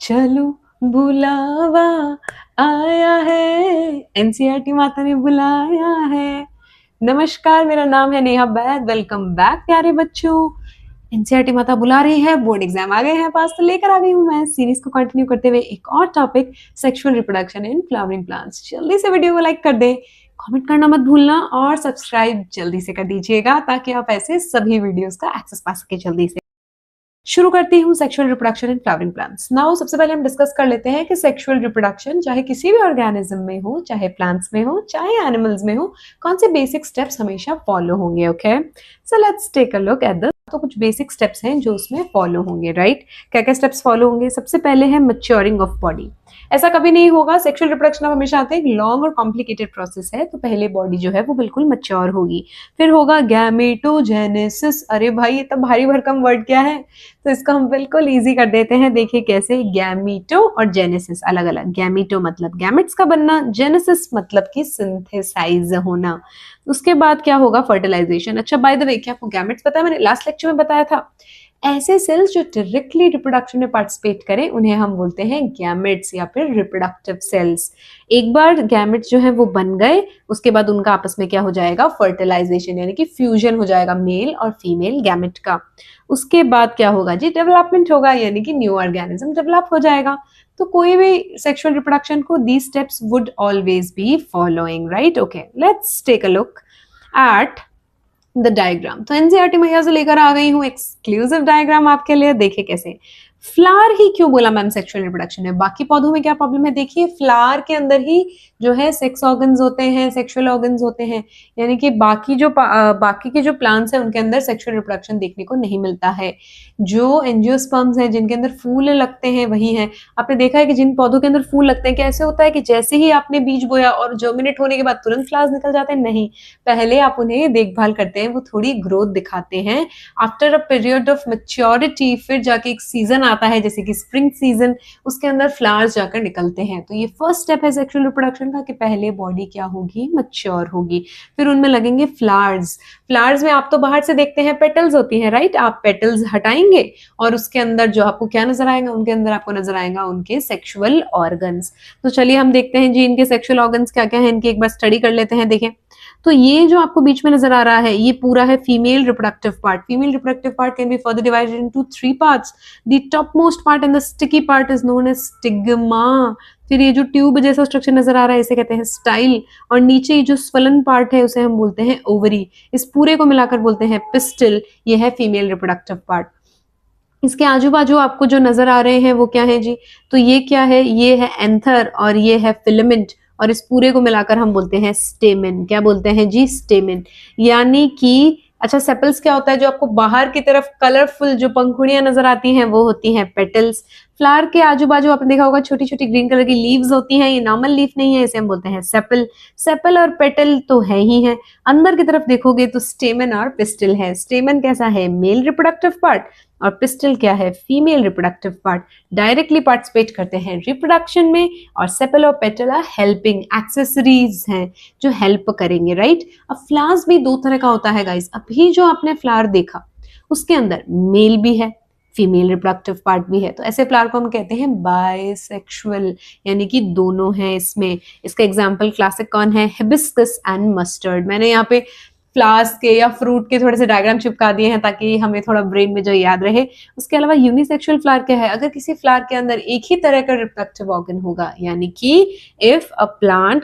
चलो बुलावा आया है, एनसीईआरटी माता ने बुलाया है। नमस्कार, मेरा नाम है नेहा बैद। वेलकम बैक प्यारे बच्चों। एनसीईआरटी माता बुला रही है, बोर्ड एग्जाम आ गए हैं पास, तो लेकर आ गई हूँ मैं सीरीज को कंटिन्यू करते हुए एक और topic, sexual reproduction in flowering plants. जल्दी से वीडियो को लाइक कर दे, कमेंट करना मत भूलना और सब्सक्राइब जल्दी से कर दीजिएगा ताकि आप ऐसे सभी वीडियोस का एक्सेस पा सके जल्दी से। शुरू करती हूँ sexual reproduction in flowering plants. Now सबसे पहले हम डिस्कस कर लेते हैं कि सेक्सुअल रिप्रोडक्शन चाहे किसी भी ऑर्गेनिज्म में हो, चाहे प्लांट्स में हो, चाहे एनिमल्स में हो, कौन से बेसिक स्टेप्स हमेशा फॉलो होंगे। Okay, so let's take a look at the. तो कुछ बेसिक स्टेप्स हैं जो उसमें फॉलो होंगे, राइट? क्या क्या स्टेप्स फॉलो होंगे? सबसे पहले है मैच्योरिंग ऑफ बॉडी। ऐसा कभी नहीं होगा, सेक्सुअल रिप्रोडक्शन अब हमेशा आते हैं, एक लॉन्ग और कॉम्प्लिकेटेड प्रोसेस है। तो पहले बॉडी जो है वो बिल्कुल मैच्योर होगी, फिर होगा गैमेटोजेनेसिस। अरे भाई, ये तो भारी भरकम वर्ड क्या है, तो इसको हम बिल्कुल इजी कर देते हैं। देखिए कैसे, गैमीटो और जेनेसिस अलग अलग। गैमीटो मतलब गैमेट्स का बनना, जेनेसिस मतलब कि सिंथेसाइज होना। उसके बाद क्या होगा? फर्टिलाइजेशन। अच्छा, बाय द वे, क्या आपको गैमेट्स पता है? मैंने लास्ट लेक्चर में बताया था, ऐसे सेल्स जो डायरेक्टली रिप्रोडक्शन में पार्टिसिपेट करें उन्हें हम बोलते हैं गैमेट्स या फिर रिप्रोडक्टिव सेल्स। एक बार गैमेट्स जो है वो बन गए, उसके बाद उनका आपस में क्या हो जाएगा? फर्टिलाइजेशन, यानी कि फ्यूजन हो जाएगा मेल और फीमेल गैमेट का। उसके बाद क्या होगा जी? डेवलपमेंट होगा, यानी कि न्यू ऑर्गेनिज्म डेवलप हो जाएगा। तो कोई भी सेक्सुअल रिप्रोडक्शन को these steps would always be following, right? Okay, let's take a look at the diagram. तो एनसीईआरटी मैया से लेकर आ गई हूँ एक्सक्लूसिव डायग्राम आपके लिए। देखिए कैसे, फ्लावर ही क्यों बोला मैम सेक्सुअल रिप्रोडक्शन है, बाकी पौधों में क्या प्रॉब्लम है? देखिए, फ्लावर के अंदर ही जो है सेक्स ऑर्गन्स होते हैं, सेक्सुअल ऑर्गन्स होते हैं, यानी कि बाकी के जो प्लांट्स हैं उनके अंदर सेक्सुअल रिप्रोडक्शन देखने को नहीं मिलता है। जो एंजियोस्पर्म्स हैं जिनके अंदर फूल लगते हैं वही हैं। आपने देखा है कि जिन पौधों के अंदर फूल लगते हैं, कैसे होता है कि जैसे ही आपने बीज बोया और जर्मिनेट होने के बाद तुरंत फ्लावर्स निकल जाते हैं? नहीं, पहले आप उन्हें देखभाल करते हैं, वो थोड़ी ग्रोथ दिखाते हैं। After a period of maturity फिर जाके एक सीजन आता है जैसे कि स्प्रिंग सीजन, उसके अंदर फ्लावर्स जाकर निकलते हैं। तो ये फर्स्ट स्टेप है सेक्सुअल रिप्रोडक्शन का कि पहले बॉडी क्या होगी? मैच्योर होगी, फिर उनमें लगेंगे फ्लावर्स। फ्लावर्स में आप तो बाहर से देखते हैं पेटल्स होती हैं, राइट? आप पेटल्स हटाएंगे और उसके अंदर जो आपको क्या नजर आएगा? उनके अंदर आपको नजर आएगा उनके सेक्सुअल ऑर्गन्स। तो चलिए हम देखते हैं जी इनके सेक्सुअल ऑर्गन्स क्या क्या है, इनकी एक बार स्टडी कर लेते हैं। देखें, तो ये जो आपको बीच में नजर आ रहा है ये पूरा है female reproductive part. Female reproductive part can be further divided into 3 parts. The top most part and the sticky part is known as stigma. फिर ये जो ट्यूब जैसा स्ट्रक्चर नजर आ रहा है इसे कहते हैं स्टाइल, और नीचे ये जो स्वलन पार्ट है उसे हम बोलते हैं ओवरी। इस पूरे को मिलाकर बोलते हैं पिस्टल। ये है फीमेल रिप्रोडक्टिव पार्ट। इसके आजू बाजू आपको जो नजर आ रहे हैं वो क्या है जी? तो ये क्या है? ये है एंथर और ये है फिलामेंट, और इस पूरे को मिलाकर हम बोलते हैं स्टेमेन। क्या बोलते हैं जी? स्टेमेन। यानी कि अच्छा, सेपल्स क्या होता है? जो आपको बाहर की तरफ कलरफुल जो पंखुड़ियां नजर आती हैं वो होती हैं पेटल्स। फ्लावर के आजू बाजू आपने देखा होगा छोटी छोटी ग्रीन कलर की लीव्स होती हैं, ये नॉर्मल लीफ नहीं है, इसे हम बोलते हैं सेपल। सेपल और पेटल तो है ही है। अंदर की तरफ देखोगे तो स्टेमन और पिस्टल है। स्टेमन कैसा है? मेल रिप्रोडक्टिव पार्ट, और पिस्टल क्या है? Female reproductive part. Directly participate करते हैं रिप्रोडक्शन में, और सेपल और पेटल आर हेल्पिंग एक्सेसरीज हैं जो हेल्प करेंगे, राइट? अब फ्लावर्स भी दो तरह का होता है गाइस। अभी जो आपने फ्लावर देखा उसके अंदर मेल भी है, फीमेल रिप्रोडक्टिव पार्ट भी है। तो ऐसे फ्लावर को हम कहते हैं बायसेक्सुअल, यानी कि दोनों हैं इसमें। इसका एग्जांपल क्लासिक कौन है? Hibiscus and mustard. मैंने यहाँ पे फ्लावर्स के या फ्रूट के थोड़े से डायग्राम चिपका दिए हैं ताकि हमें थोड़ा ब्रेन में जो याद रहे। उसके अलावा यूनिसेक्सुअल फ्लावर क्या है? अगर किसी फ्लावर के अंदर एक ही तरह का रिप्रोडक्टिव ऑर्गन होगा, यानी कि if a flower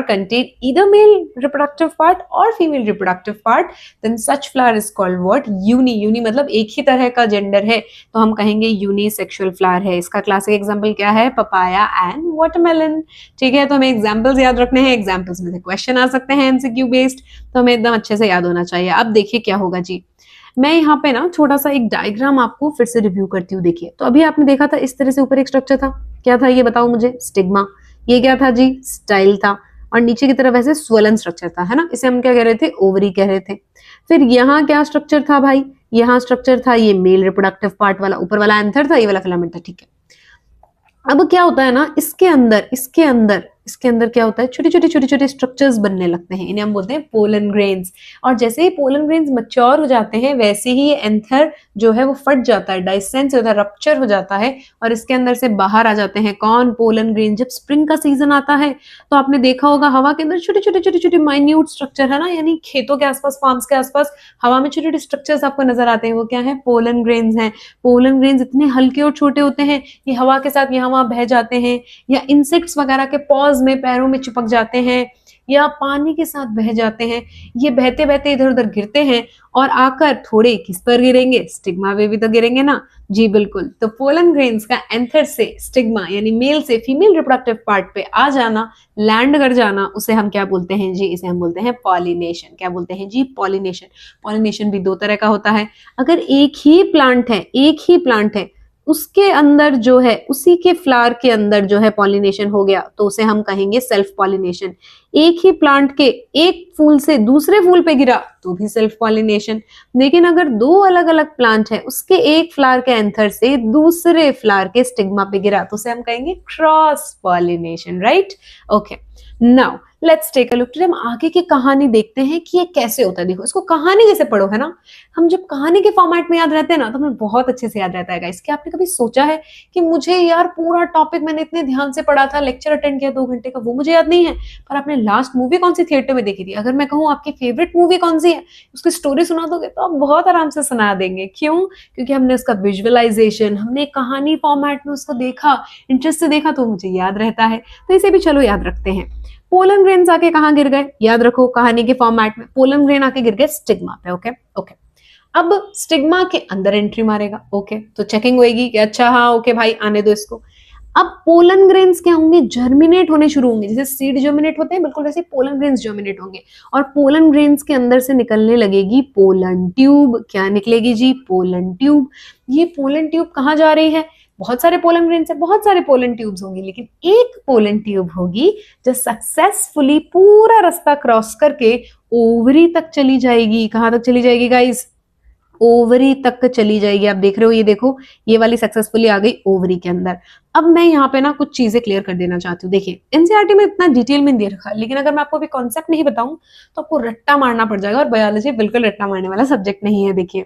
contain either male reproductive part और female reproductive part, then such flower is called what? Uni. Uni मतलब एक ही तरह का जेंडर है, तो हम कहेंगे यूनिसेक्सुअल फ्लावर है। इसका क्लासिक एग्जाम्पल क्या है? Papaya and watermelon. ठीक है, तो हमें एग्जाम्पल्स याद रखने हैं, एग्जाम्पल्स में से क्वेश्चन आ सकते हैं एमसीक्यू बेस्ड, तो हमें एकदम अच्छे से याद होना चाहिए। अब देखिए क्या होगा जी, मैं यहाँ पे ना छोटा सा एक डायग्राम आपको फिर से रिव्यू करती हूँ। देखिए, तो अभी आपने देखा था इस तरह से ऊपर एक स्ट्रक्चर था, क्या था ये बताओ मुझे? स्टिग्मा। ये क्या था जी? स्टाइल था। और नीचे की तरफ ऐसे स्वलन स्ट्रक्चर था, है ना? इसे हम क्या कह रहे थे? ओवरी कह रहे थे। फिर यहाँ क्या स्ट्रक्चर था भाई? यहाँ स्ट्रक्चर था ये मेल रिप्रोडक्टिव पार्ट वाला, ऊपर वाला एंथर था, ये वाला फिलामेंट था। ठीक है, अब क्या होता है ना, इसके अंदर इसके अंदर क्या होता है, छोटे छोटे स्ट्रक्चर्स बनने लगते हैं, इन्हें हम बोलते हैं पोलन ग्रेन्स। और जैसे ही पोलन ग्रेन्स मैच्योर हो जाते हैं वैसे ही ये एंथर जो है वो फट जाता है, डाइसेंस होता है, रप्चर हो जाता है और इसके अंदर से बाहर आ जाते हैं कौन, पोलन ग्रेन। जब स्प्रिंग का सीजन आता है तो आपने देखा होगा हवा के अंदर छोटे छोटे माइन्यूट स्ट्रक्चर है ना, यानी खेतों के आसपास, फार्म्स के आसपास हवा में छोटे छोटे स्ट्रक्चर्स आपको नजर आते हैं, वो क्या है, पोलन ग्रेन्स हैं। पोलन ग्रेन्स इतने हल्के और छोटे होते हैं ये हवा के साथ यहाँ वहां बह जाते हैं, या इंसेक्ट्स वगैरह के पॉज में पैरों में चिपक जाते हैं, या पानी के साथ बह जाते हैं। ये बहते बहते इधर उधर गिरते हैं और आकर थोड़े किस पर गिरेंगे, स्टिग्मा पे भी तो गिरेंगे ना। जी बिल्कुल। तो पोलन ग्रेन्स का एंथर से स्टिग्मा यानी मेल से फीमेल रिप्रोडक्टिव पार्ट पे आ जाना, लैंड कर जाना, उसे हम क्या बोलते हैं जी, इसे हम बोलते हैं पॉलिनेशन। क्या बोलते हैं जी, पॉलिनेशन। पॉलिनेशन भी दो तरह का होता है। अगर एक ही प्लांट है उसके अंदर जो है, उसी के फ्लावर के अंदर जो है पॉलिनेशन हो गया तो उसे हम कहेंगे सेल्फ पॉलिनेशन। एक ही प्लांट के एक फूल से दूसरे फूल पे गिरा तो भी सेल्फ पॉलिनेशन। लेकिन अगर दो अलग अलग प्लांट है, उसके एक फ्लावर के एंथर से दूसरे फ्लावर के स्टिग्मा पे गिरा तो उसे हम कहेंगे cross pollination, right. Okay, now let's take a look. हम आगे की कहानी देखते हैं कि ये कैसे होता है। देखो, इसको कहानी जैसे पढ़ो है ना, हम जब कहानी के फॉर्मेट में याद रहते हैं ना तो हमें बहुत अच्छे से याद रहता है गाइस। क्या आपने कभी सोचा है कि मुझे यार पूरा टॉपिक मैंने इतने ध्यान से पढ़ा था, लेक्चर अटेंड किया 2 घंटे का, वो मुझे याद नहीं है, पर आपने लास्ट मूवी कौन सी थिएटर में देखी थी, अगर मैं कहूँ आपकी फेवरेट मूवी कौन सी है, उसकी स्टोरी सुना दोगे तो आप बहुत आराम से सुना देंगे। क्यों? क्योंकि हमने उसका विजुअलाइजेशन, हमने कहानी फॉर्मेट में उसको देखा, इंटरेस्ट से देखा, तो मुझे याद रहता है। तो इसे भी चलो याद रखते हैं। पोलन ग्रेन्स आके कहां गिर गए, याद रखो कहानी के फॉर्मेट में, पोलन ग्रेन आके गिर गए स्टिग्मा पे। ओके ओके, अब स्टिग्मा के अंदर एंट्री मारेगा। ओके, तो चेकिंग होगी कि अच्छा हाँ ओके भाई आने दो इसको। अब पोलन ग्रेन्स क्या होंगे, जर्मिनेट होने शुरू होंगे, जैसे सीड जर्मिनेट होते हैं बिल्कुल वैसे पोलन ग्रेन्स जर्मिनेट होंगे और पोलन ग्रेन्स के अंदर से निकलने लगेगी पोलन ट्यूब। क्या निकलेगी जी, पोलन ट्यूब। ये पोलन ट्यूब कहाँ जा रही है, बहुत सारे पोलन ग्रेन्स है, बहुत सारे पोलन ट्यूब्स होंगी, लेकिन एक पोलन ट्यूब होगी जो सक्सेसफुली पूरा रास्ता क्रॉस करके ओवरी तक चली जाएगी। कहां तक चली जाएगी गाइस, ओवरी तक चली जाएगी। आप देख रहे हो, ये देखो ये वाली सक्सेसफुली आ गई ओवरी के अंदर। अब मैं यहाँ पे ना कुछ चीजें क्लियर कर देना चाहती हूँ। देखिए एनसीईआरटी में इतना डिटेल में दे रखा है, लेकिन अगर मैं आपको अभी कॉन्सेप्ट नहीं बताऊं तो आपको रट्टा मारना पड़ जाएगा, और बायोलॉजी बिल्कुल रट्टा मारने वाला सब्जेक्ट नहीं है। देखिए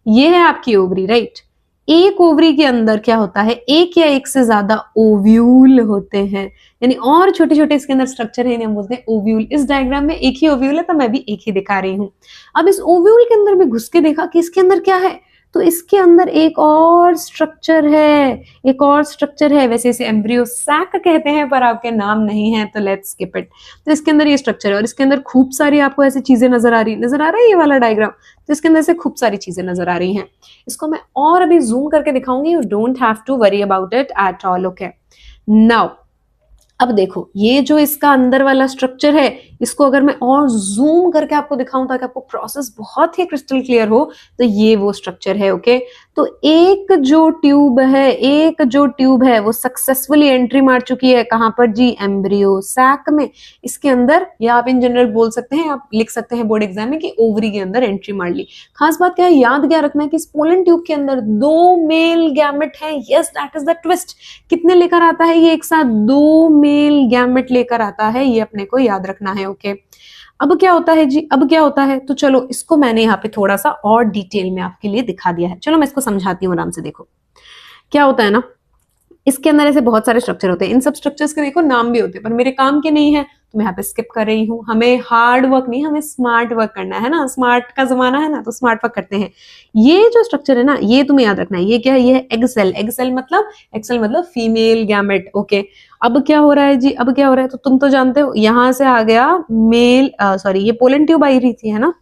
ये है आपकी ओवरी, राइट। एक ओवरी के अंदर क्या होता है, एक या एक से ज्यादा ओव्यूल होते हैं, यानी और छोटे छोटे इसके अंदर स्ट्रक्चर है, इन्हें हम बोलते हैं ओव्यूल। इस डायग्राम में एक ही ओव्यूल है तो मैं भी एक ही दिखा रही हूँ। अब इस ओव्यूल के अंदर भी घुस के देखा कि इसके अंदर क्या है, तो इसके अंदर एक और स्ट्रक्चर है, एक और स्ट्रक्चर है। वैसे इसे एम्ब्रियो सैक कहते हैं पर आपके नाम नहीं है तो लेट्स स्किप इट। तो इसके अंदर ये स्ट्रक्चर है और इसके अंदर खूब सारी आपको ऐसी चीजें नजर आ रहा है ये वाला डायग्राम, तो इसके अंदर से खूब सारी चीजें नजर आ रही हैं। इसको मैं और अभी जूम करके दिखाऊंगी, you don't have to worry about it at all. Okay, now अब देखो ये जो इसका अंदर वाला स्ट्रक्चर है, इसको अगर मैं और जूम करके आपको दिखाऊं ताकि आपको प्रोसेस बहुत ही क्रिस्टल क्लियर हो, तो ये वो स्ट्रक्चर है। ओके, तो एक जो ट्यूब है वो सक्सेसफुली एंट्री मार चुकी है, कहां पर जी, एम्ब्रियो सैक में। इसके अंदर, या आप इन जनरल बोल सकते हैं, आप लिख सकते हैं बोर्ड एग्जाम में कि ओवरी के अंदर एंट्री मार ली। खास बात क्या है, याद क्या रखना है कि इस पोलन ट्यूब के अंदर 2 मेल गैमेट है। Yes, that is the twist. कितने लेकर आता है ये एक साथ, 2 मेल गैमेट लेकर आता है, ये अपने को याद रखना है। ओके, अब क्या होता है जी, अब क्या होता है, तो चलो इसको मैंने यहाँ पे थोड़ा सा और डिटेल में आपके लिए दिखा दिया है। चलो मैं इसको समझाती हूँ आराम से। देखो क्या होता है ना, इसके अंदर ऐसे बहुत सारे स्ट्रक्चर होते हैं, इन सब स्ट्रक्चर्स के देखो नाम भी होते हैं, पर मेरे काम के नहीं है तो मैं यहाँ पे स्किप कर रही हूँ। हमें हार्ड वर्क नहीं, हमें स्मार्ट वर्क करना है ना, स्मार्ट का जमाना है ना, तो स्मार्ट वर्क करते हैं। ये जो स्ट्रक्चर है ना, ये तुम्हें याद रखना है, ये क्या है, ये है एग सेल। एग सेल मतलब फीमेल गैमेट। ओके, अब क्या हो रहा है जी, अब क्या हो रहा है, तो तुम तो जानते हो, यहां से आ गया मेल, सॉरी ये पोलन ट्यूब आई रही थी है ना,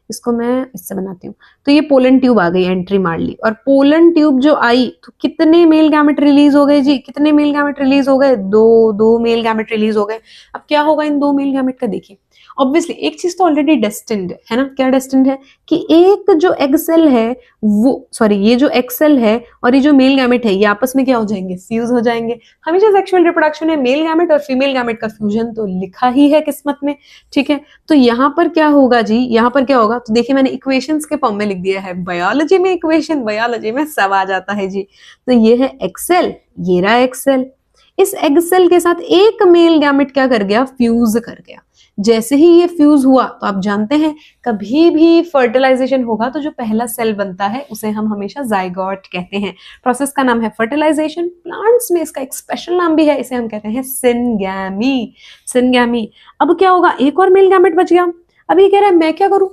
इसको मैं इससे बनाती हूँ। तो ये पोलन ट्यूब आ गई, एंट्री मार ली, और पोलन ट्यूब जो आई तो कितने मेल गैमेट रिलीज हो गए जी, कितने मेल गैमेट रिलीज हो गए, 2 मेल गैमेट रिलीज हो गए। अब क्या होगा इन 2 मेल गैमेट का, देखिए ऑब्वियसली एक चीज तो ऑलरेडी डेस्टिन्ड है ना, क्या डेस्टिन्ड है कि एक जो एग सेल है वो, सॉरी ये जो एग सेल है और ये जो मेल गैमेट है ये आपस में क्या हो जाएंगे, फ्यूज हो जाएंगे। हमेशा सेक्सुअल रिप्रोडक्शन है मेल गैमेट और फीमेल गैमेट का फ्यूजन तो लिखा ही है किस्मत में, ठीक है। तो यहाँ पर क्या होगा जी, यहाँ पर क्या होगा, तो देखिए मैंने इक्वेशंस के फॉर्म में लिख दिया है। बायोलॉजी में इक्वेशन, बायोलॉजी में सब आ जाता है जी। तो ये है एक्सेल, ये रहा एक्सेल, इस एग सेल के साथ एक मेल गैमेट क्या कर गया, फ्यूज कर गया। जैसे ही ये फ्यूज हुआ तो आप जानते हैं कभी भी फर्टिलाइजेशन होगा तो जो पहला सेल बनता है उसे हम हमेशा जाइगोट कहते हैं। प्रोसेस का नाम है फर्टिलाइजेशन। प्लांट्स में इसका एक स्पेशल नाम भी है, इसे हम कहते हैं सिनगैमी। सिनगैमी। अब क्या होगा, एक और मेल गैमेट बच गया। अब ये कह रहा है मैं क्या करूं,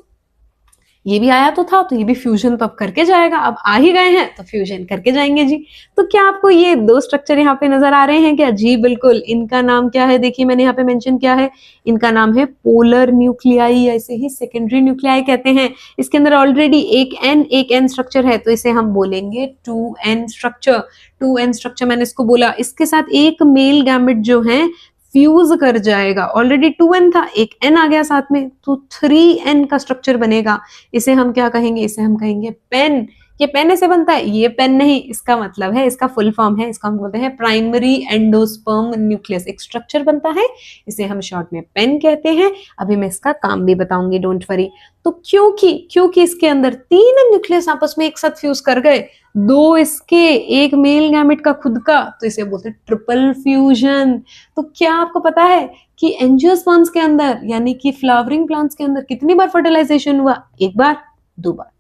ये भी आया तो था तो ये भी फ्यूजन तो अब करके जाएगा, अब आ ही गए हैं तो फ्यूजन करके जाएंगे जी। तो क्या आपको ये दो स्ट्रक्चर यहाँ पे नजर आ रहे हैं क्या? जी बिल्कुल। इनका नाम क्या है, देखिए मैंने यहाँ पे मेंशन किया है, इनका नाम है पोलर न्यूक्लियाई, ऐसे ही सेकेंडरी न्यूक्लियाई कहते हैं। इसके अंदर ऑलरेडी एक एन स्ट्रक्चर है तो इसे हम बोलेंगे 2n स्ट्रक्चर। 2n स्ट्रक्चर मैंने इसको बोला, इसके साथ एक मेल गैमेट जो है फ्यूज कर जाएगा। ऑलरेडी 2n था, एक n आ गया साथ में तो 3n का स्ट्रक्चर बनेगा। इसे हम क्या कहेंगे, इसे हम कहेंगे पेन। ये पेन ऐसे बनता है, ये पेन नहीं, इसका मतलब है, इसका फुल फॉर्म है, इसका हम बोलते हैं प्राइमरी एंडोस्पर्म न्यूक्लियस। एक स्ट्रक्चर बनता है, इसे हम शॉर्ट में पेन कहते हैं। अभी मैं इसका काम भी बताऊंगी, डोंट वरी। तो क्योंकि इसके अंदर 3 न्यूक्लियस आपस में एक साथ फ्यूज कर गए, 2 इसके, एक मेल गैमेट का खुद का, तो इसे बोलते हैं ट्रिपल फ्यूजन। तो क्या आपको पता है कि एंजियोस्पर्म्स के अंदर यानी कि फ्लावरिंग प्लांट्स के अंदर कितनी बार फर्टिलाइजेशन हुआ? एक बार, 2 बार।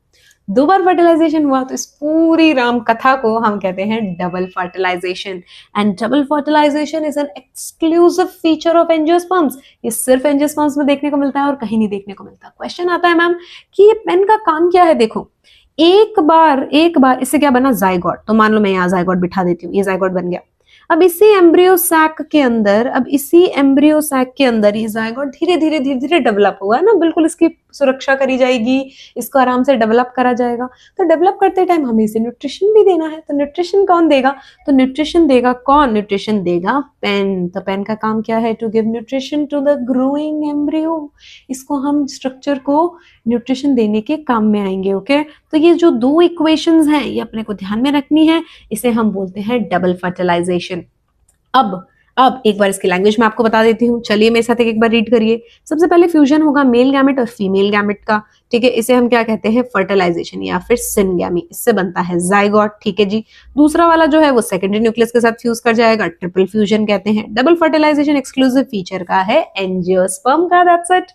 2 बार फर्टिलाइजेशन हुआ तो इस पूरी राम कथा को हम कहते हैं double fertilization. And double fertilization is an exclusive feature of angiosperms. ये सिर्फ एंजियोस्पर्म्स में देखने को मिलता है और कहीं नहीं देखने को मिलता। क्वेश्चन आता है मैम कि ये पेन का काम क्या है? देखो, एक बार इससे क्या बना, जाइगोट। तो मान लो मैं यहाँ जाइगोट बिठा देती हूँ, ये जाइगोट बन गया। अब इसी एम्ब्रियो सैक के अंदर ये जाइगोट धीरे धीरे डेवलप हुआ है ना, बिल्कुल इसकी सुरक्षा करी जाएगी, इसको आराम से डेवलप करा जाएगा। तो डेवलप करते टाइम हमें इसे न्यूट्रिशन भी देना है, तो न्यूट्रिशन कौन देगा? तो न्यूट्रिशन देगा कौन? न्यूट्रिशन देगा पेन। तो पेन का काम क्या है? To give nutrition to the growing embryo. इसको हम स्ट्रक्चर को न्यूट्रिशन देने के काम में आएंगे। ओके, तो ये जो 2 इक्वेशंस हैं ये अपने को ध्यान में रखनी है, इसे हम बोलते हैं डबल फर्टिलाइजेशन। अब एक बार इसकी लैंग्वेज में आपको बता देती हूँ, चलिए मेरे साथ एक बार रीड करिए। सबसे पहले फ्यूजन होगा मेल गैमेट और फीमेल गैमेट का, ठीक है, इसे हम क्या कहते हैं? फर्टिलाइजेशन या फिर सिनगैमी। इससे बनता है जाइगोट, ठीक है जी। दूसरा वाला जो है वो सेकेंडरी न्यूक्लियस के साथ फ्यूज कर जाएगा, ट्रिपल फ्यूजन कहते हैं। डबल फर्टिलाइजेशन एक्सक्लूसिव फीचर का है एंजियोस्पर्म का। That's it.